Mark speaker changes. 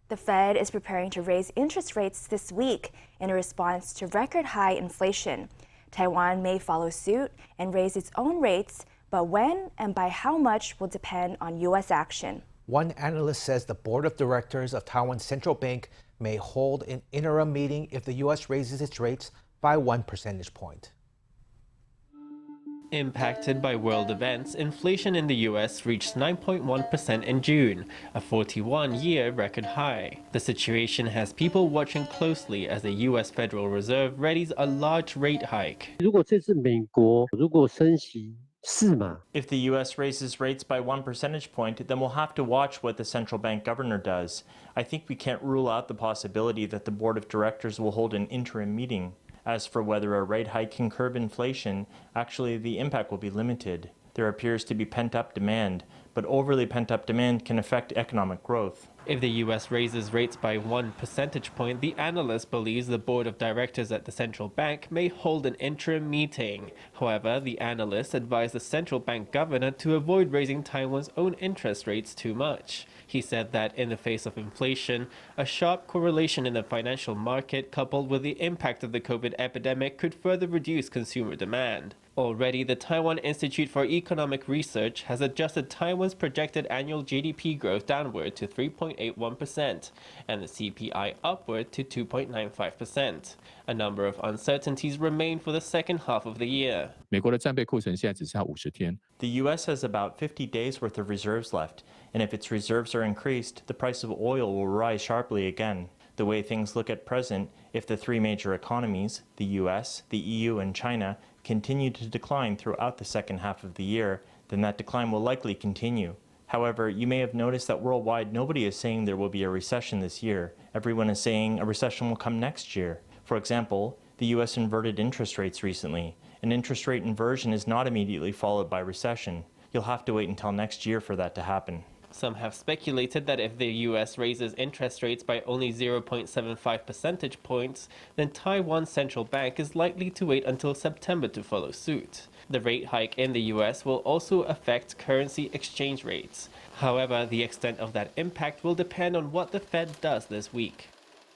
Speaker 1: The Fed is preparing to raise interest rates this week in response to record-high inflation. Taiwan may follow suit and raise its own rates, but when and by how much will depend on U.S. action.
Speaker 2: One analyst says the board of directors of Taiwan's central bank may hold an interim meeting if the U.S. raises its rates by 1 percentage point.
Speaker 3: Impacted by world events, inflation in the U.S. reached 9.1% in June, a 41-year record high. The situation has people watching closely as the U.S. Federal Reserve readies a large rate hike.
Speaker 4: If
Speaker 5: the U.S. raises rates by 1 percentage point, then we'll have to watch what the central bank governor does. I think we can't rule out the possibility that the board of directors will hold an interim meeting. As for whether a rate hike can curb inflation, actually the impact will be limited. There appears to be pent-up demand, but overly pent-up demand can affect economic growth.
Speaker 3: If the U.S. raises rates by 1 percentage point, the analyst believes the board of directors at the central bank may hold an interim meeting. However, the analyst advised the central bank governor to avoid raising Taiwan's own interest rates too much. He said that in the face of inflation, a sharp correlation in the financial market coupled with the impact of the COVID epidemic could further reduce consumer demand. Already, the Taiwan Institute for Economic Research has adjusted Taiwan's projected annual GDP growth downward to 3.81% and the CPI upward to 2.95%. A number of uncertainties remain for the second half of the year.
Speaker 5: The U.S. has about 50 days worth of reserves left, and if its reserves are increased, the price of oil will rise sharply again. The way things look at present, if the three major economies, the U.S., the EU, and China, continue to decline throughout the second half of the year, then that decline will likely continue. However, you may have noticed that worldwide nobody is saying there will be a recession this year. Everyone is saying a recession will come next year. For example, the U.S. inverted interest rates recently. An interest rate inversion is not immediately followed by recession. You'll have to wait until next year for that to happen.
Speaker 3: Some have speculated that if the U.S. raises interest rates by only 0.75 percentage points, then Taiwan's central bank is likely to wait until September to follow suit. The rate hike in the U.S. will also affect currency exchange rates. However, the extent of that impact will depend on what the Fed does this week.